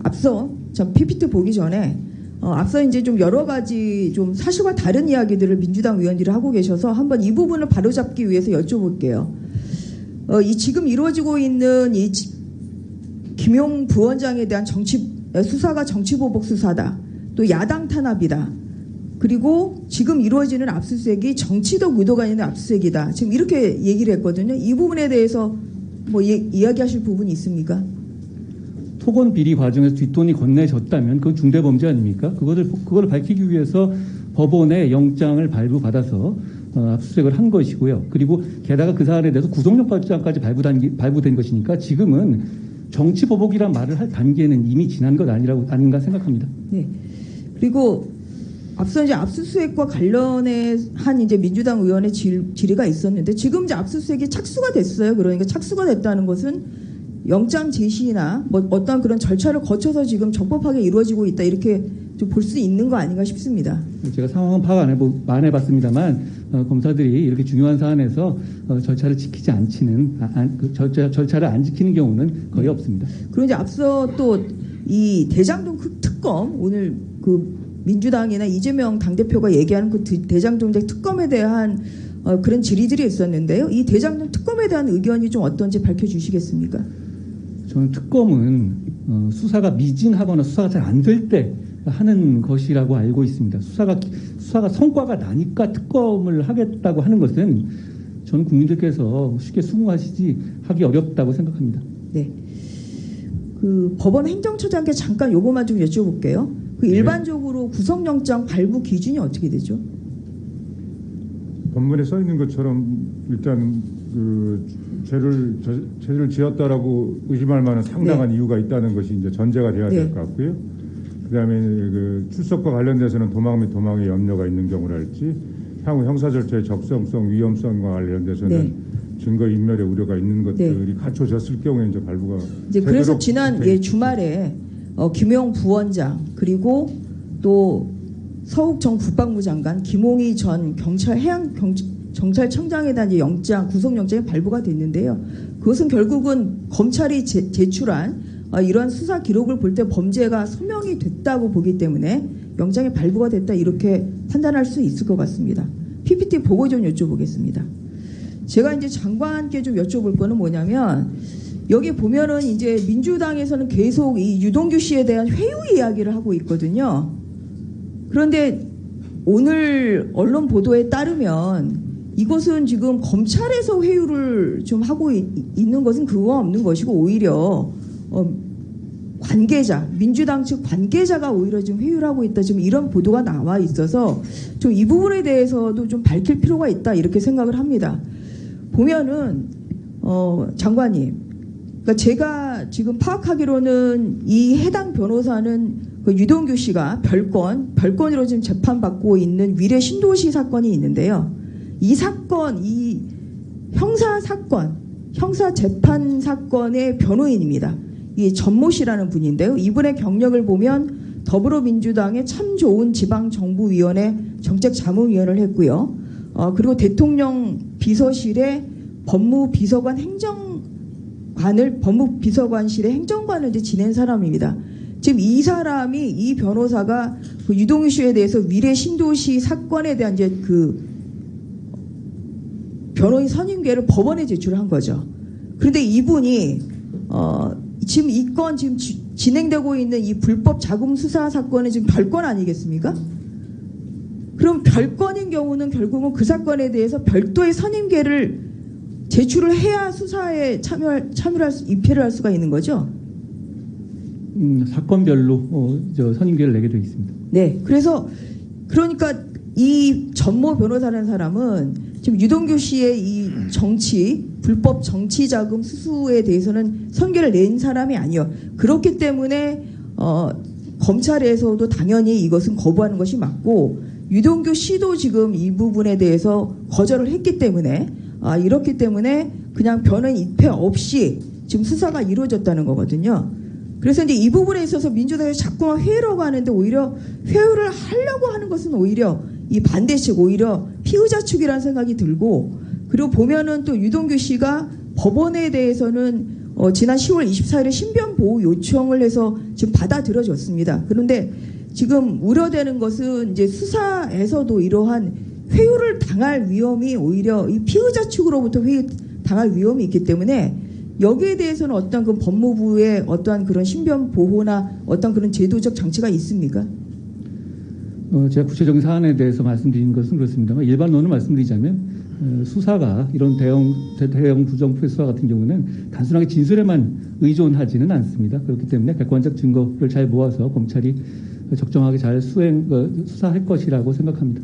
앞서 전 PPT 보기 전에 앞서 이제 좀 여러 가지 좀 사실과 다른 이야기들을 민주당 의원들이 하고 계셔서 한번 이 부분을 바로잡기 위해서 여쭤볼게요. 이 지금 이루어지고 있는 이 김용 부원장에 대한 수사가 정치보복 수사다. 또 야당 탄압이다. 그리고 지금 이루어지는 압수수색이 정치적 의도가 있는 압수수색이다. 지금 이렇게 얘기를 했거든요. 이 부분에 대해서 뭐 이야기하실 부분이 있습니까? 토건 비리 과정에서 뒷돈이 건네졌다면 그건 중대범죄 아닙니까? 그거를 밝히기 위해서 법원에 영장을 발부받아서 압수수색을 한 것이고요. 그리고 게다가 그 사안에 대해서 구속영장까지 발부된 것이니까 지금은 정치보복이란 말을 할 단계는 이미 지난 것 아닌가 생각합니다. 네. 그리고 앞서 이제 압수수색과 관련해 한 이제 민주당 의원의 질의가 있었는데 지금 이제 압수수색이 착수가 됐어요. 그러니까 착수가 됐다는 것은 영장 제시나 뭐 어떤 그런 절차를 거쳐서 지금 적법하게 이루어지고 있다 이렇게 좀 볼 수 있는 거 아닌가 싶습니다. 제가 상황은 파악 안 해봤습니다만 검사들이 이렇게 중요한 사안에서 절차를 지키지 않지는 절차를 안 지키는 경우는 거의 없습니다. 그리고 이제 앞서 또 이 대장동 특검 오늘 그 민주당이나 이재명 당대표가 얘기하는 그 대장동 특검에 대한 그런 질의들이 있었는데요. 이 대장동 특검에 대한 의견이 좀 어떤지 밝혀주시겠습니까? 저는 특검은 수사가 미진하거나 수사가 잘 안 될 때 하는 것이라고 알고 있습니다. 수사가 성과가 나니까 특검을 하겠다고 하는 것은 저는 국민들께서 쉽게 수긍하기 어렵다고 생각합니다. 네. 그 법원 행정처장께 잠깐 요거만 좀 여쭤볼게요. 그 일반적으로 구속영장 발부 기준이 어떻게 되죠? 법문에 써 있는 것처럼 일단 그 죄를 지었다라고 의심할 만한 상당한 이유가 있다는 것이 이제 전제가 돼야 될 것 같고요. 그다음에 그 출석과 관련돼서는 도망 및 도망의 염려가 있는 경우랄지 향후 형사 절차의 적성성, 위험성과 관련돼서는 증거 인멸의 우려가 있는 것들이 갖춰졌을 경우에 이제 발부가 이제 그래서 지난 주말에 김용 부원장 그리고 또 서욱 전 국방부 장관 김홍희 전 경찰청장에 대한 영장 구속영장이 발부가 됐는데요. 그것은 결국은 검찰이 제출한 이러한 수사 기록을 볼 때 범죄가 소명이 됐다고 보기 때문에 영장이 발부가 됐다 이렇게 판단할 수 있을 것 같습니다. PPT 보고 좀 여쭤보겠습니다. 제가 이제 장관께 좀 여쭤볼 거는 뭐냐면 여기 보면은 이제 민주당에서는 계속 이 유동규 씨에 대한 회유 이야기를 하고 있거든요. 그런데 오늘 언론 보도에 따르면 이것은 지금 검찰에서 회유를 좀 하고 있는 것은 그거 없는 것이고 오히려 관계자, 민주당 측 관계자가 오히려 지금 회유를 하고 있다. 지금 이런 보도가 나와 있어서 좀 이 부분에 대해서도 좀 밝힐 필요가 있다 이렇게 생각을 합니다. 보면은 장관님, 그러니까 제가 지금 파악하기로는 이 해당 변호사는 그 유동규 씨가 별건으로 지금 재판받고 있는 위례 신도시 사건이 있는데요. 이 사건, 이 형사 재판 사건의 변호인입니다. 이 전모 씨라는 분인데요. 이분의 경력을 보면 더불어민주당의 참 좋은 지방정부위원회 정책자문위원을 했고요. 그리고 대통령 비서실의 법무비서관실의 행정관을 이제 지낸 사람입니다. 지금 이 사람이 이 변호사가 그 유동규 씨에 대해서 위례 신도시 사건에 대한 이제 그 변호인 선임계를 법원에 제출한 거죠. 그런데 이분이 지금 이 건 지금 진행되고 있는 이 불법 자금 수사 사건은 지금 별건 아니겠습니까? 그럼 별건인 경우는 결국은 그 사건에 대해서 별도의 선임계를 제출을 해야 수사에 입회를 할 수가 있는 거죠. 사건별로 선임계를 내게 되어 있습니다. 네, 그러니까 이 전모 변호사라는 사람은 지금 유동규 씨의 이 불법 정치 자금 수수에 대해서는 선계를 낸 사람이 아니에요. 그렇기 때문에 검찰에서도 당연히 이것은 거부하는 것이 맞고 유동규 씨도 지금 이 부분에 대해서 거절을 했기 때문에 이렇기 때문에 그냥 변호인 입회 없이 지금 수사가 이루어졌다는 거거든요. 그래서 이제 이 부분에 있어서 민주당에서 자꾸만 회유라고 하는데 오히려 회유를 하려고 하는 것은 오히려 이 반대측 오히려 피의자 측이라는 생각이 들고 그리고 보면은 또 유동규 씨가 법원에 대해서는 지난 10월 24일에 신변 보호 요청을 해서 지금 받아들여졌습니다. 그런데 지금 우려되는 것은 이제 수사에서도 이러한 회유를 당할 위험이 오히려 이 피의자 측으로부터 회유 당할 위험이 있기 때문에 여기에 대해서는 어떤 그 법무부의 어떠한 그런 신변 보호나 어떤 그런 제도적 장치가 있습니까? 제가 구체적인 사안에 대해서 말씀드린 것은 그렇습니다만 일반론을 말씀드리자면 수사가 이런 대형 부정부패 수사 같은 경우는 단순하게 진술에만 의존하지는 않습니다. 그렇기 때문에 객관적 증거를 잘 모아서 검찰이 적정하게 잘 수사할 것이라고 생각합니다.